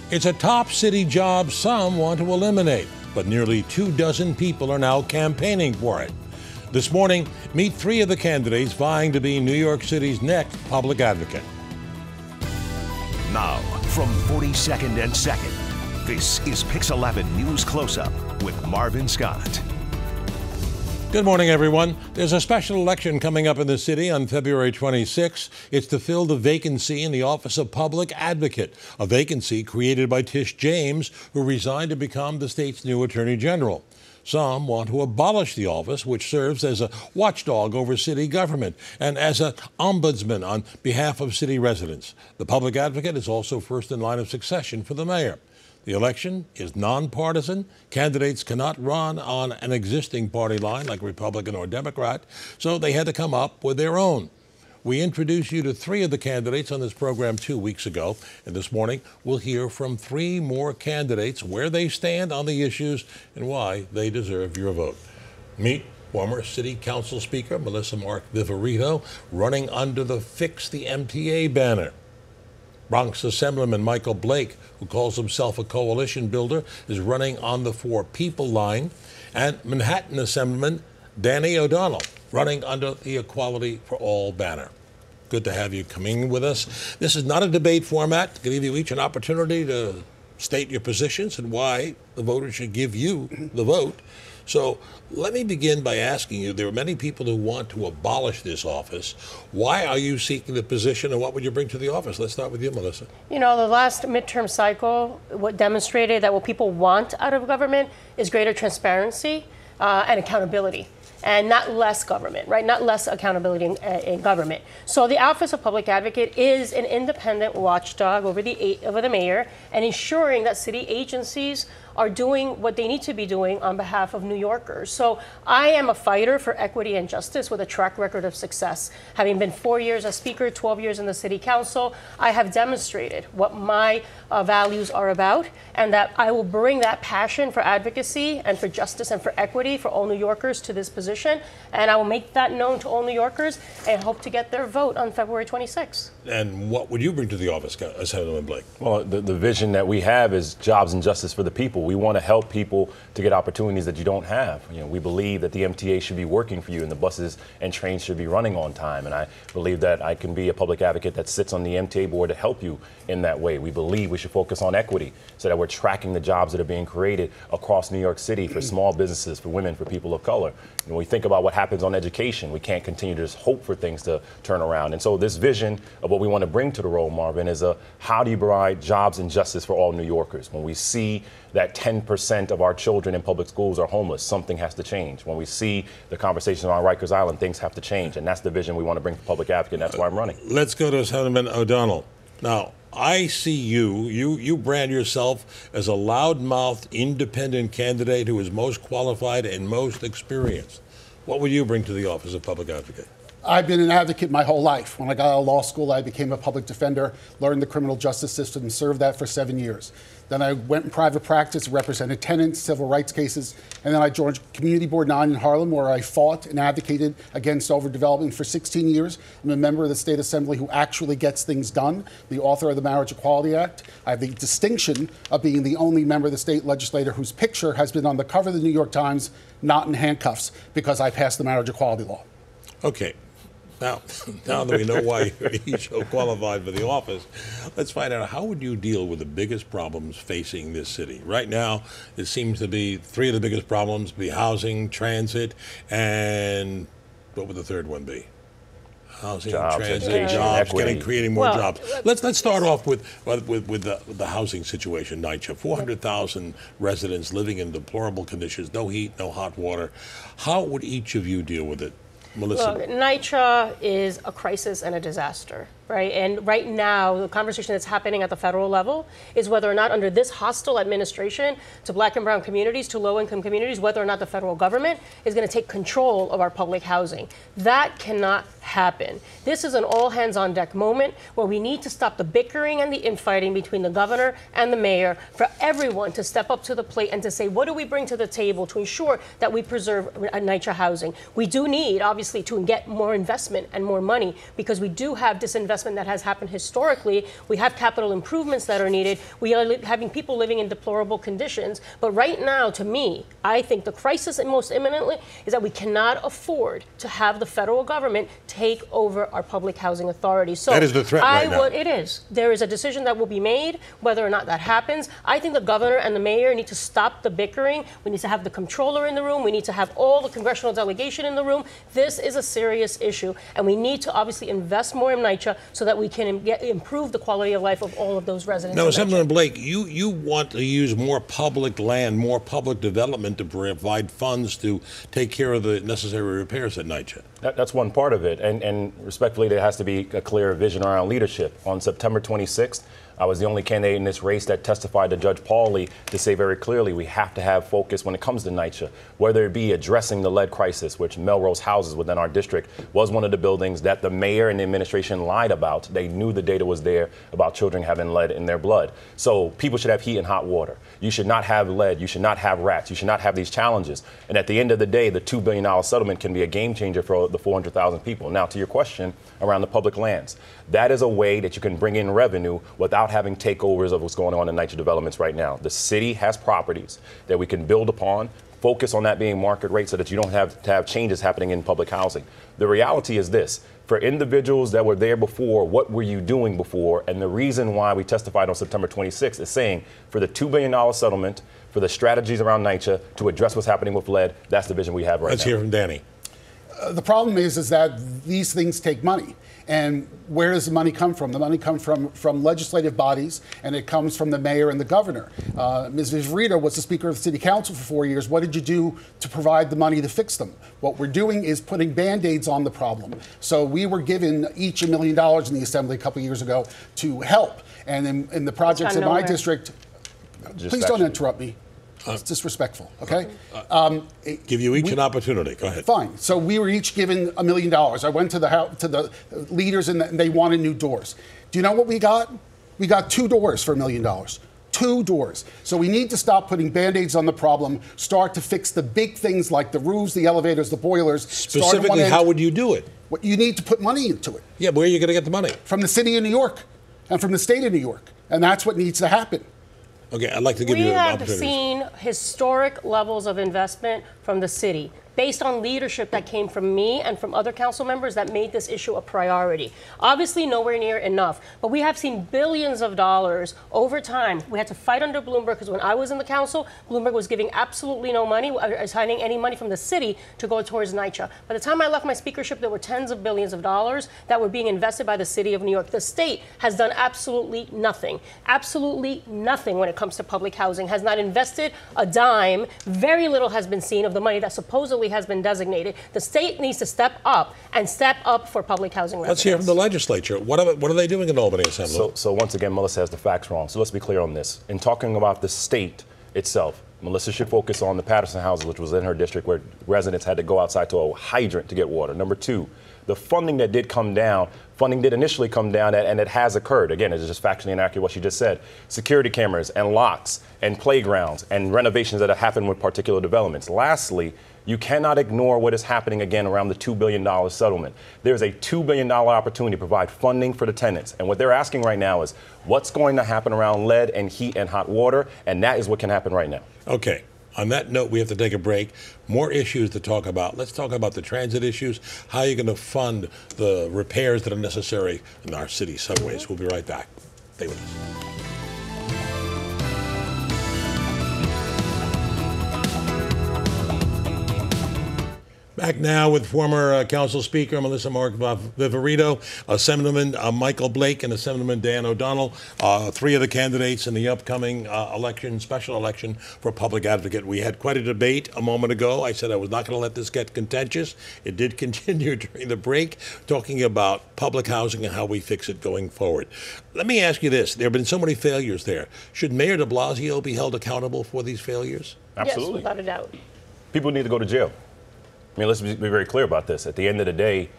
It's a top city job some want to eliminate, but nearly 24 people are now campaigning for it. This morning, meet 3 of the candidates vying to be New York City's next public advocate. Now, from 42nd and 2nd, this is Pix 11 News Close-Up with Marvin Scott. Good morning, everyone. There's a special election coming up in the city on February 26. It's to fill the vacancy in the Office of Public Advocate, a vacancy created by Letitia James, who resigned to become the state's new Attorney General. Some want to abolish the office, which serves as a watchdog over city government and as an ombudsman on behalf of city residents. The public advocate is also first in line of succession for the mayor. The election is non-partisan. Candidates cannot run on an existing party line like Republican or Democrat, so they had to come up with their own. We introduced you to 3 of the candidates on this program 2 weeks ago, and this morning we'll hear from 3 more candidates, where they stand on the issues and why they deserve your vote. Meet former City Council Speaker Melissa Mark Viverito, running under the Fix the MTA banner. Bronx Assemblyman Michael Blake, who calls himself a coalition builder, is running on the For People line. And Manhattan Assemblyman Danny O'Donnell, running under the Equality for All banner. Good to have you coming with us. This is not a debate format. To give you each an opportunity to state your positions and why the voters should give you the vote. So let me begin by asking you, there are many people who want to abolish this office. Why are you seeking the position, and what would you bring to the office? Let's start with you, Melissa. You know, the last midterm cycle what demonstrated that what people want out of government is greater transparency and accountability. And not less government, right? Not less accountability in government. So the Office of Public Advocate is an independent watchdog over the mayor and ensuring that city agencies are doing what they need to be doing on behalf of New Yorkers. So I am a fighter for equity and justice with a track record of success. Having been 4 years as Speaker, 12 years in the City Council, I have demonstrated what my values are about, and that I will bring that passion for advocacy and for justice and for equity for all New Yorkers to this position. And I will make that known to all New Yorkers and hope to get their vote on February 26th. And what would you bring to the office, Senator Blake? Well, the vision that we have is jobs and justice for the people. We want to help people to get opportunities that you don't have. You know, we believe that the MTA should be working for you and the buses and trains should be running on time. And I believe that I can be a public advocate that sits on the MTA board to help you in that way. We believe we should focus on equity so that we're tracking the jobs that are being created across New York City for small businesses, for women, for people of color. And when we think about what happens on education, we can't continue to just hope for things to turn around. And so this vision of what we want to bring to the role, Marvin, is how do you provide jobs and justice for all New Yorkers? When we see that 10% of our children in public schools are homeless, something has to change. When we see the conversation on Rikers Island, things have to change. And that's the vision we want to bring to public advocate, and that's why I'm running. Let's go to Senator O'Donnell. Now, I see you brand yourself as a loudmouthed, independent candidate who is most qualified and most experienced. What would you bring to the Office of Public Advocate? I've been an advocate my whole life. When I got out of law school, I became a public defender, learned the criminal justice system, and served that for 7 years. Then I went in private practice, represented tenants, civil rights cases, and then I joined Community Board 9 in Harlem, where I fought and advocated against overdevelopment for 16 years. I'm a member of the State Assembly who actually gets things done, the author of the Marriage Equality Act. I have the distinction of being the only member of the state legislature whose picture has been on the cover of the New York Times, not in handcuffs, because I passed the marriage equality law. Okay. Now that we know why you're so qualified for the office, let's find out, how would you deal with the biggest problems facing this city? Right now, it seems to be 3 of the biggest problems be housing, transit, and what would the third one be? Housing, jobs, transit, jobs, creating more jobs. Let's start off with the housing situation, NYCHA. 400,000 residents living in deplorable conditions, no heat, no hot water. How would each of you deal with it? Melissa. Look, NYCHA is a crisis and a disaster, right? And right now, the conversation that's happening at the federal level is whether or not, under this hostile administration to black and brown communities, to low-income communities, whether or not the federal government is going to take control of our public housing. That cannot happen. This is an all-hands-on-deck moment where we need to stop the bickering and the infighting between the governor and the mayor, for everyone to step up to the plate and to say, what do we bring to the table to ensure that we preserve NYCHA housing? We do need, obviously, to get more investment and more money, because we do have disinvestment investment that has happened historically. We have capital improvements that are needed. We are having people living in deplorable conditions. But right now, to me, I think the crisis most imminently is that we cannot afford to have the federal government take over our public housing authority. So that is the threat right now. It is. There is a decision that will be made whether or not that happens. I think the governor and the mayor need to stop the bickering. We need to have the comptroller in the room. We need to have all the congressional delegation in the room. This is a serious issue, and we need to obviously invest more in NYCHA so that we can improve the quality of life of all of those residents. Now, Assemblyman Blake, you want to use more public land, more public development to provide funds to take care of the necessary repairs at NYCHA. That's one part of it, and respectfully, there has to be a clear vision around leadership. On September 26th, I was the only candidate in this race that testified to Judge Pauly to say very clearly we have to have focus when it comes to NYCHA, whether it be addressing the lead crisis, which Melrose houses within our district was one of the buildings that the mayor and the administration lied about. They knew the data was there about children having lead in their blood. So people should have heat and hot water. You should not have lead. You should not have rats. You should not have these challenges. And at the end of the day, the $2 billion settlement can be a game changer for the 400,000 people. Now, to your question around the public lands, that is a way that you can bring in revenue without having takeovers of what's going on in NYCHA developments right now. The city has properties that we can build upon, focus on that being market rate so that you don't have to have changes happening in public housing. The reality is this. For individuals that were there before, what were you doing before? And the reason why we testified on September 26th is saying for the $2 billion settlement, for the strategies around NYCHA to address what's happening with lead, that's the vision we have right now. Let's hear from Danny. The problem is that these things take money. And where does the money come from? The money comes from legislative bodies, and it comes from the mayor and the governor. Ms. Viverito was the Speaker of the City Council for 4 years. What did you do to provide the money to fix them? What we're doing is putting Band-Aids on the problem. So we were given each $1 million in the Assembly a couple years ago to help. And in the projects in my district, please don't interrupt me. It's disrespectful, okay? Give you each an opportunity. Go ahead. Fine. So we were each given $1 million. I went to the leaders, and they wanted new doors. Do you know what we got? We got 2 doors for $1 million. 2 doors. So we need to stop putting Band-Aids on the problem, start to fix the big things like the roofs, the elevators, the boilers. Specifically, how would you do it? You need to put money into it. Yeah, where are you going to get the money? From the city of New York and from the state of New York. And that's what needs to happen. Okay, I'd like to give you an opportunity. We have seen historic levels of investment from the city based on leadership that came from me and from other council members that made this issue a priority. Obviously, nowhere near enough, but we have seen billions of dollars over time. We had to fight under Bloomberg because when I was in the council, Bloomberg was giving absolutely no money, assigning any money from the city to go towards NYCHA. By the time I left my speakership, there were tens of billions of dollars that were being invested by the city of New York. The state has done absolutely nothing when it comes to public housing, has not invested a dime. Very little has been seen of the money that supposedly has been designated. The state needs to step up for public housing residents. Let's hear from the legislature. What are they doing in Albany Assembly? So once again, Melissa has the facts wrong. So let's be clear on this. In talking about the state itself, Melissa should focus on the Patterson houses, which was in her district, where residents had to go outside to a hydrant to get water. Number 2, the funding that did come down, funding did initially come down, and it has occurred. Again, it's just factually inaccurate what she just said. Security cameras and locks and playgrounds and renovations that have happened with particular developments. Lastly, you cannot ignore what is happening again around the $2 billion settlement. There's a $2 billion opportunity to provide funding for the tenants. And what they're asking right now is what's going to happen around lead and heat and hot water, and that is what can happen right now. Okay. On that note, we have to take a break. More issues to talk about. Let's talk about the transit issues. How are you going to fund the repairs that are necessary in our city subways? We'll be right back. Stay with us. Back now with former Council Speaker Melissa Viverito, Assemblyman Michael Blake, and Assemblyman Dan O'Donnell, 3 of the candidates in the upcoming special election for public advocate. We had quite a debate a moment ago. I said I was not going to let this get contentious. It did continue during the break, talking about public housing and how we fix it going forward. Let me ask you this. There have been so many failures there. Should Mayor de Blasio be held accountable for these failures? Absolutely. Yes, without a doubt. People need to go to jail. I mean, let's be very clear about this. At the end of the day,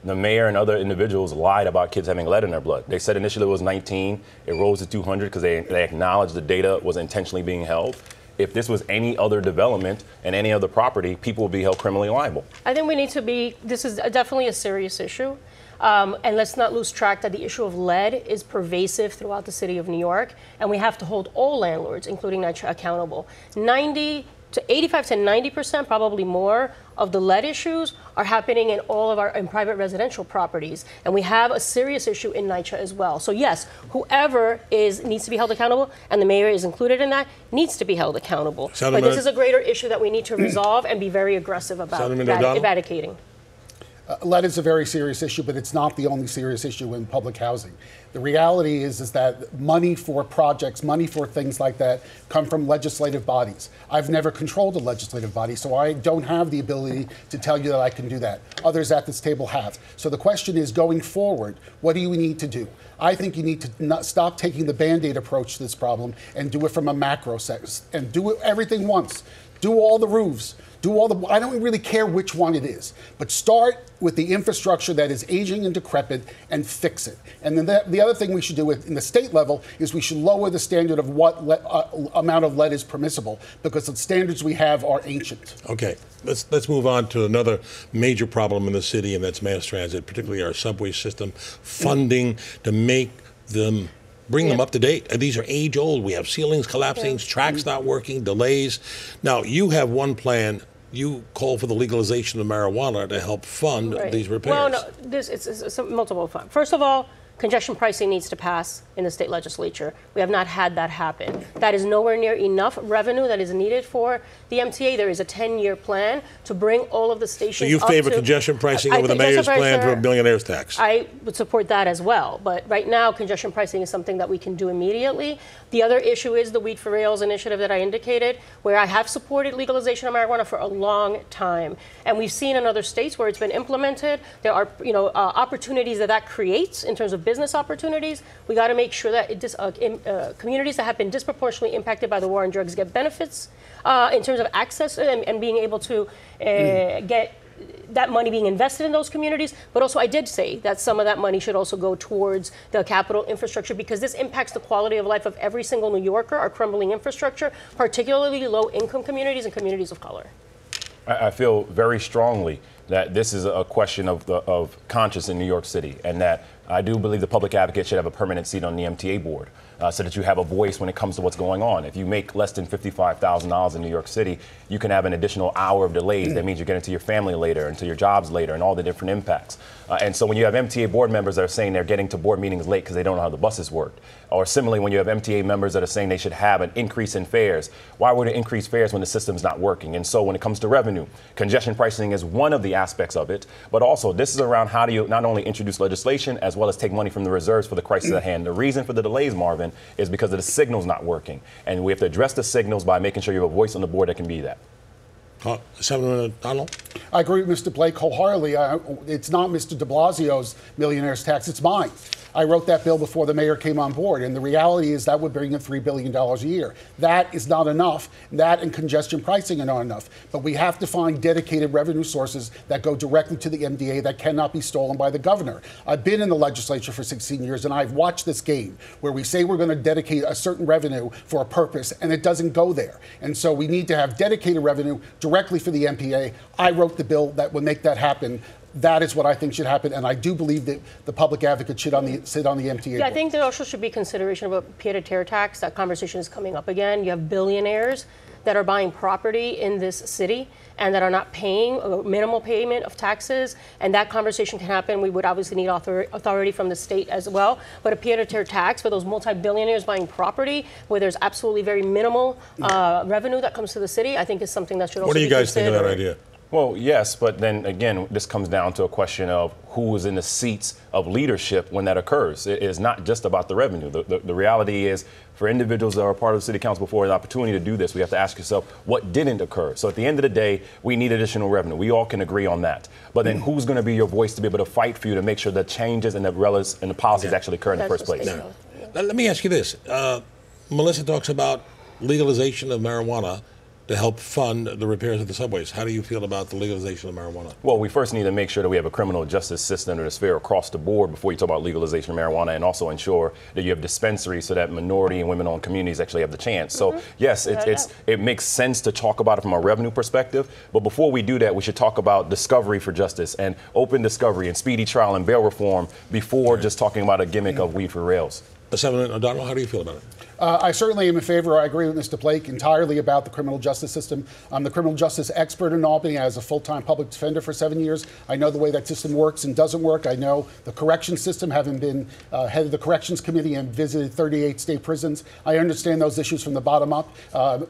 the mayor and other individuals lied about kids having lead in their blood. They said initially it was 19. It rose to 200 because they acknowledged the data was intentionally being held. If this was any other development and any other property, people would be held criminally liable. I think this is definitely a serious issue. And let's not lose track that the issue of lead is pervasive throughout the city of New York, and we have to hold all landlords, including NYCHA, accountable. 85 to 90%, probably more, of the lead issues are happening in all of our private residential properties, and we have a serious issue in NYCHA as well. So yes, whoever needs to be held accountable, and the mayor is included in that, needs to be held accountable. But this is a greater issue that we need to resolve and be very aggressive about eradicating. Lead is a very serious issue, but it's not the only serious issue in public housing. The reality is that money for projects, money for things like that come from legislative bodies. I've never controlled a legislative body, so I don't have the ability to tell you that I can do that. Others at this table have. So the question is, going forward, what do you need to do? I think you need to stop taking the Band-Aid approach to this problem and do it from a macro sense, and do everything once. Do all the roofs. I don't really care which one it is, but start with the infrastructure that is aging and decrepit and fix it. And then the other thing we should do in the state level is we should lower the standard of what amount of lead is permissible, because the standards we have are ancient. Okay, let's move on to another major problem in the city, and that's mass transit, particularly our subway system, funding to make them bring them up to date. These are age old. We have ceilings collapsing, tracks not working, delays. Now, you have one plan. You call for the legalization of marijuana to help fund these repairs. Well, no, it's multiple funds. First of all, congestion pricing needs to pass in the state legislature. We have not had that happen. That is nowhere near enough revenue that is needed for the MTA. There is a 10-year plan to bring all of the stations So you favor congestion pricing over the mayor's plan for a billionaire's tax? I would support that as well. But right now, congestion pricing is something that we can do immediately. The other issue is the Weed for Rails initiative that I indicated, where I have supported legalization of marijuana for a long time. And we've seen in other states where it's been implemented, there are opportunities that creates in terms of business opportunities. We got to make sure that communities that have been disproportionately impacted by the war on drugs get benefits in terms of access and being able to get that money being invested in those communities. But also I did say that some of that money should also go towards the capital infrastructure, because this impacts the quality of life of every single New Yorker, our crumbling infrastructure, particularly low-income communities and communities of color. I feel very strongly that this is a question of conscience in New York City, and that I do believe the public advocate should have a permanent seat on the MTA board, so that you have a voice when it comes to what's going on. If you make less than $55,000 in New York City, you can have an additional hour of delays. That means you're getting to your family later and to your jobs later and all the different impacts. And so when you have MTA board members that are saying they're getting to board meetings late because they don't know how the buses work, or similarly when you have MTA members that are saying they should have an increase in fares, why would it increase fares when the system's not working? And so when it comes to revenue, congestion pricing is one of the aspects of it, but also this is around how do you not only introduce legislation as well as take money from the reserves for the crisis at hand. The reason for the delays, Marvin, is because of the signals not working. And we have to address the signals by making sure you have a voice on the board that can be that. Senator Donald? I agree with Mr. Blake wholeheartedly. It's not Mr. de Blasio's millionaire's tax, it's mine. I wrote that bill before the mayor came on board, and the reality is that would bring in $3 billion a year. That is not enough. That and congestion pricing are not enough. But we have to find dedicated revenue sources that go directly to the MDA that cannot be stolen by the governor. I've been in the legislature for 16 years, and I've watched this game where we say we're going to dedicate a certain revenue for a purpose, and it doesn't go there. And so we need to have dedicated revenue directly for the MPA. I wrote the bill that would make that happen. That is what I think should happen, and I do believe that the public advocate should sit on the MTA board. I think there also should be consideration of a pied-à-terre tax. That conversation is coming up again. You have billionaires that are buying property in this city and that are not paying a minimal payment of taxes, and that conversation can happen. We would obviously need authority from the state as well, but a pied-à-terre tax for those multi-billionaires buying property where there's absolutely very minimal revenue that comes to the city, I think is something that should also be considered. What do you guys think of that idea? Well, yes, but then again, this comes down to a question of who is in the seats of leadership when that occurs. It is not just about the revenue. The reality is, for individuals that are part of the city council before an opportunity to do this, we have to ask yourself what didn't occur. So at the end of the day, we need additional revenue. We all can agree on that. But then who's going to be your voice to be able to fight for you to make sure the changes and the policies actually occur in the first place? Now, let me ask you this. Melissa talks about legalization of marijuana to help fund the repairs of the subways. How do you feel about the legalization of marijuana? Well, we first need to make sure that we have a criminal justice system that is fair across the board before you talk about legalization of marijuana, and also ensure that you have dispensaries so that minority and women-owned communities actually have the chance. So yes, it makes sense to talk about it from a revenue perspective, but before we do that, we should talk about discovery for justice and open discovery and speedy trial and bail reform before just talking about a gimmick of weed for rails. Assemblyman O'Donnell, how do you feel about it? I certainly am in favor. I agree with Mr. Blake entirely about the criminal justice system. I'm the criminal justice expert in Albany as a full-time public defender for 7 years. I know the way that system works and doesn't work. I know the corrections system, having been head of the corrections committee and visited 38 state prisons. I understand those issues from the bottom up,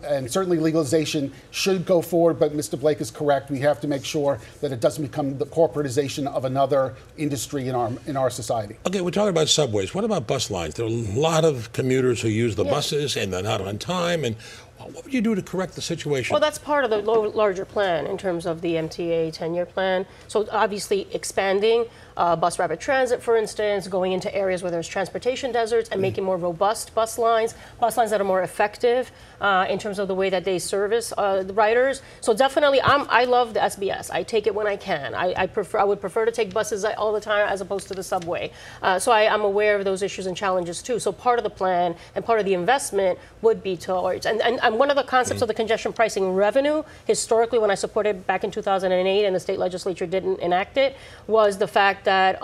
and certainly legalization should go forward, but Mr. Blake is correct. We have to make sure that it doesn't become the corporatization of another industry in our society. Okay, we're talking about subways. What about bus lines? There are a lot of commuters who use the buses and they're not on time. And what would you do to correct the situation? Well, that's part of the larger plan in terms of the MTA 10-year plan. So obviously expanding bus rapid transit, for instance, going into areas where there's transportation deserts and making more robust bus lines that are more effective in terms of the way that they service the riders. So definitely, I love the SBS. I take it when I can. I would prefer to take buses all the time as opposed to the subway. So I'm aware of those issues and challenges too. So part of the plan and part of the investment would be towards, and one of the concepts of the congestion pricing revenue, historically when I supported back in 2008 and the state legislature didn't enact it, was the fact that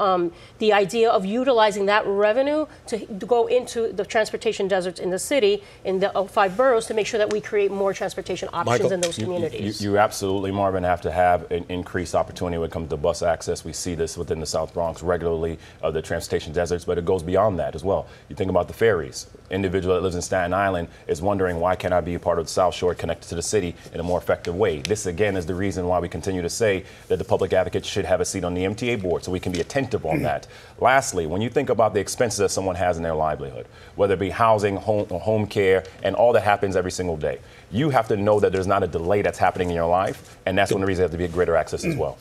the idea of utilizing that revenue to go into the transportation deserts in the city, in the 5 boroughs, to make sure that we create more transportation options in those communities. You absolutely, Marvin, have to have an increased opportunity when it comes to bus access. We see this within the South Bronx regularly, the transportation deserts, but it goes beyond that as well. You think about the ferries. Individual that lives in Staten Island is wondering, why can't I be a part of the South Shore connected to the city in a more effective way? This, again, is the reason why we continue to say that the public advocate should have a seat on the MTA board, so we can be attentive on that. Lastly, when you think about the expenses that someone has in their livelihood, whether it be housing, home care, and all that happens every single day, you have to know that there's not a delay that's happening in your life, and that's one of the reasons there has to be a greater access as well.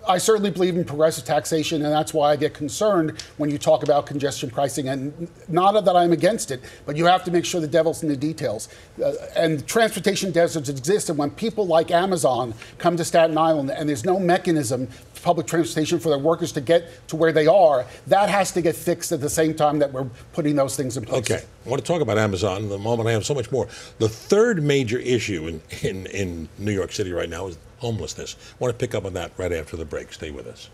I certainly believe in progressive taxation, and that's why I get concerned when you talk about congestion pricing. And not that I'm against it, but you have to make sure the devil's in the details. And transportation deserts exist, and when people like Amazon come to Staten Island and there's no mechanism for public transportation for their workers to get to where they are, that has to get fixed at the same time that we're putting those things in place. Okay, I want to talk about Amazon in the moment. I have so much more. The third major issue in New York City right now is homelessness. I want to pick up on that right after the break. Stay with us.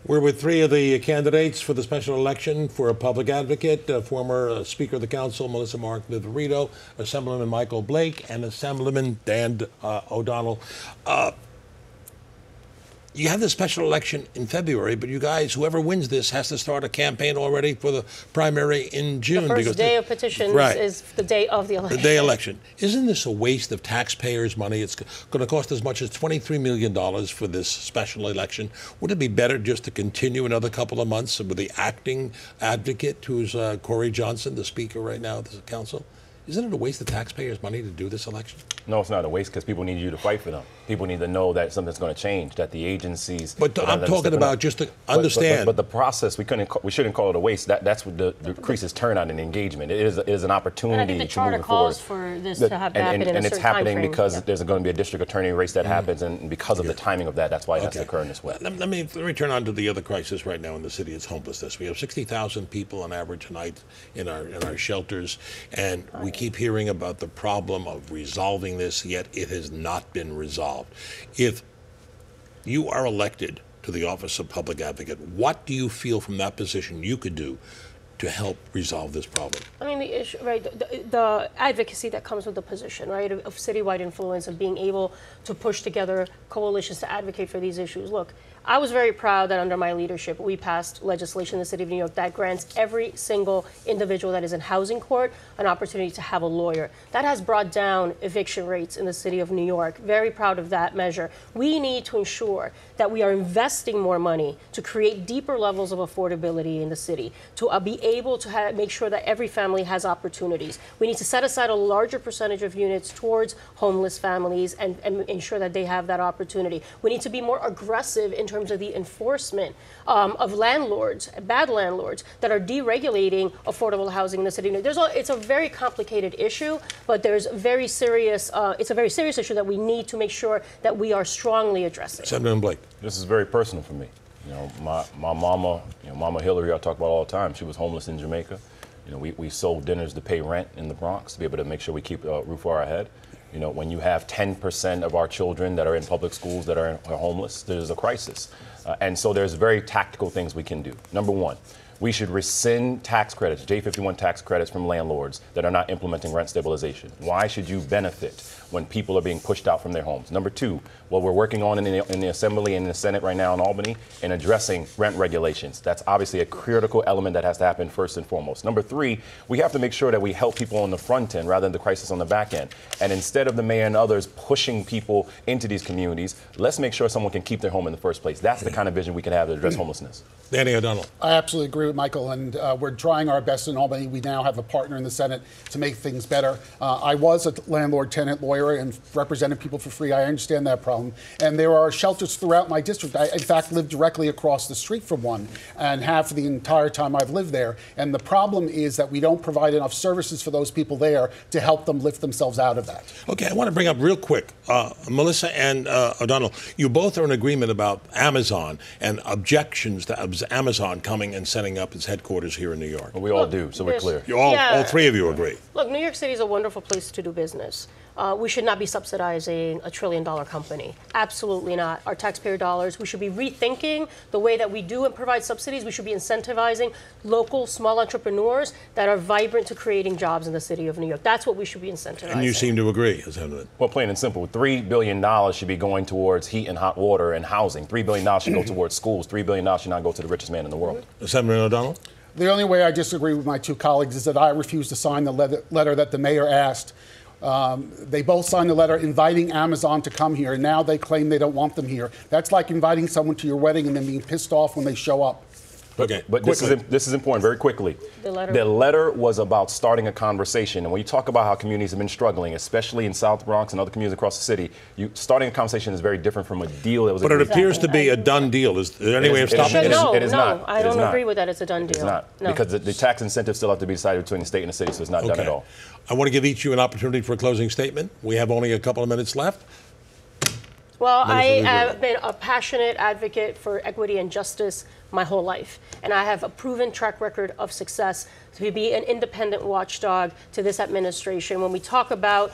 We're with 3 of the candidates for the special election for a public advocate, former Speaker of the Council, Melissa Mark-Viverito, Assemblyman Michael Blake, and Assemblyman Dan O'Donnell. You have the special election in February, but you guys, whoever wins this, has to start a campaign already for the primary in June. The first day of petitions is the day of the election. The day election. Isn't this a waste of taxpayers' money? It's going to cost as much as $23 million for this special election. Would it be better just to continue another couple of months with the acting advocate, who's Corey Johnson, the Speaker right now of the Council? Isn't it a waste of taxpayers' money to do this election? No, it's not a waste, because people need you to fight for them. People need to know that something's going to change, that the agencies... But I'm talking about just to understand... But the process, we shouldn't call it a waste. That's what the increases turnout in engagement. It is an opportunity to move forward. And I think the charter calls for this to happen in a certain time frame. And it's happening because there's going to be a district attorney race that happens, and because of the timing of that, that's why it has to occur in this way. Let me turn on to the other crisis right now in the city. It's homelessness. We have 60,000 people on average a night in our shelters, and we keep hearing about the problem of resolving this, yet it has not been resolved. If you are elected to the office of public advocate, what do you feel from that position you could do to help resolve this problem? I mean, the issue, right, the advocacy that comes with the position, right, of citywide influence, of being able to push together coalitions to advocate for these issues. Look, I was very proud that under my leadership, we passed legislation in the city of New York that grants every single individual that is in housing court an opportunity to have a lawyer. That has brought down eviction rates in the city of New York. Very proud of that measure. We need to ensure that we are investing more money to create deeper levels of affordability in the city, to be able to make sure that every family has opportunities. We need to set aside a larger percentage of units towards homeless families and ensure that they have that opportunity. We need to be more aggressive in terms terms of the enforcement of landlords, bad landlords, that are deregulating affordable housing in the city. It's a very complicated issue, but there's very serious. It's a very serious issue that we need to make sure that we are strongly addressing. Senator Blake. This is very personal for me. My mama, Mama Hillary, I talk about all the time. She was homeless in Jamaica. We sold dinners to pay rent in the Bronx to be able to make sure we keep a roof over our head. When you have 10% of our children that are in public schools that are homeless, there's a crisis. And so there's very tactical things we can do. Number one, we should rescind tax credits, J51 tax credits from landlords that are not implementing rent stabilization. Why should you benefit when people are being pushed out from their homes? Number two, what we're working on in the Assembly and in the Senate right now in Albany in addressing rent regulations. That's obviously a critical element that has to happen first and foremost. Number three, we have to make sure that we help people on the front end rather than the crisis on the back end. And instead of the mayor and others pushing people into these communities, let's make sure someone can keep their home in the first place. That's the kind of vision we can have to address homelessness. Danny O'Donnell. I absolutely agree with Michael, and we're trying our best in Albany. We now have a partner in the Senate to make things better. I was a landlord-tenant lawyer and represented people for free. I understand that problem. And there are shelters throughout my district. I, in fact, live directly across the street from one and have for the entire time I've lived there. And the problem is that we don't provide enough services for those people there to help them lift themselves out of that. Okay, I want to bring up real quick, Melissa and O'Donnell, you both are in agreement about Amazon and objections to Amazon coming and setting up its headquarters here in New York. Well, we all do, so we're clear. All three of you agree. Look, New York City is a wonderful place to do business. We should not be subsidizing a $1 trillion company. Absolutely not. Our taxpayer dollars, we should be rethinking the way that we do and provide subsidies. We should be incentivizing local small entrepreneurs that are vibrant to creating jobs in the city of New York. That's what we should be incentivizing. And you seem to agree, isn't it? Well, plain and simple, $3 billion should be going towards heat and hot water and housing. $3 billion should go towards schools. $3 billion should not go to the richest man in the world. Senator O'Donnell? The only way I disagree with my two colleagues is that I refuse to sign the letter that the mayor asked. They both signed a letter inviting Amazon to come here, and now they claim they don't want them here. That's like inviting someone to your wedding and then being pissed off when they show up. Okay, but this is important, very quickly. The letter was about starting a conversation. And when you talk about how communities have been struggling, especially in South Bronx and other communities across the city, starting a conversation is very different from a deal that was agreed. But it appears to be a done deal. Is there any way of stopping it? No, it is not. I don't agree with that. It's a done deal. It's not. No. Because the tax incentives still have to be decided between the state and the city, so it's not done at all. I want to give each of you an opportunity for a closing statement. We have only a couple of minutes left. Well, I have been a passionate advocate for equity and justice my whole life, and I have a proven track record of success to be an independent watchdog to this administration. When we talk about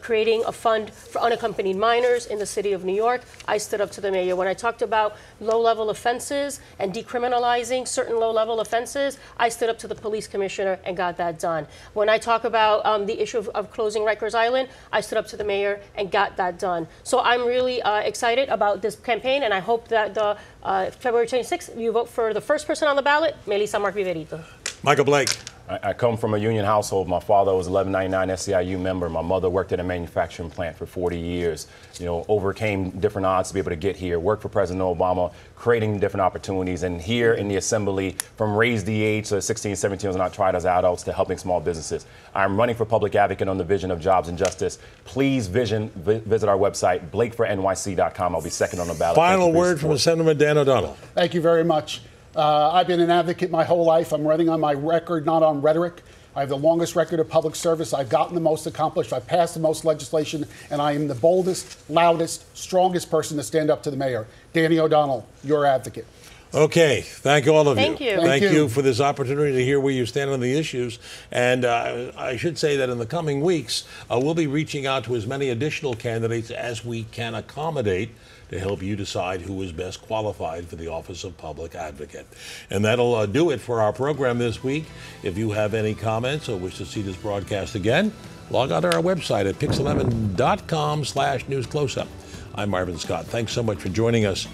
creating a fund for unaccompanied minors in the city of New York, I stood up to the mayor. When I talked about low-level offenses and decriminalizing certain low-level offenses, I stood up to the police commissioner and got that done. When I talk about the issue of closing Rikers Island, I stood up to the mayor and got that done. So I'm really excited about this campaign, and I hope that the February 26th, you vote for the first person on the ballot, Melissa Mark Viverito. Michael Blake. I come from a union household. My father was 1199 SEIU member. My mother worked at a manufacturing plant for 40 years. Overcame different odds to be able to get here. Worked for President Obama, creating different opportunities. And here in the Assembly, from raise the age to 16, 17 was not tried as adults to helping small businesses. I'm running for public advocate on the vision of jobs and justice. Please visit our website, blakefornyc.com. I'll be second on the ballot. Final word from Senator Dan O'Donnell. Thank you very much. I've been an advocate my whole life. I'm running on my record, not on rhetoric. I have the longest record of public service. I've gotten the most accomplished. I've passed the most legislation, and I am the boldest, loudest, strongest person to stand up to the mayor. Danny O'Donnell, your advocate. Okay, thank all of you. Thank you. Thank you for this opportunity to hear where you stand on the issues. And I should say that in the coming weeks, we'll be reaching out to as many additional candidates as we can accommodate to help you decide who is best qualified for the office of public advocate. And that'll do it for our program this week. If you have any comments or wish to see this broadcast again, log on to our website at pix11.com/news closeup. I'm Marvin Scott. Thanks so much for joining us.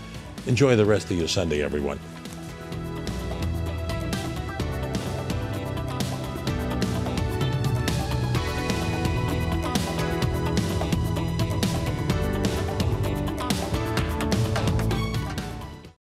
Enjoy the rest of your Sunday, everyone.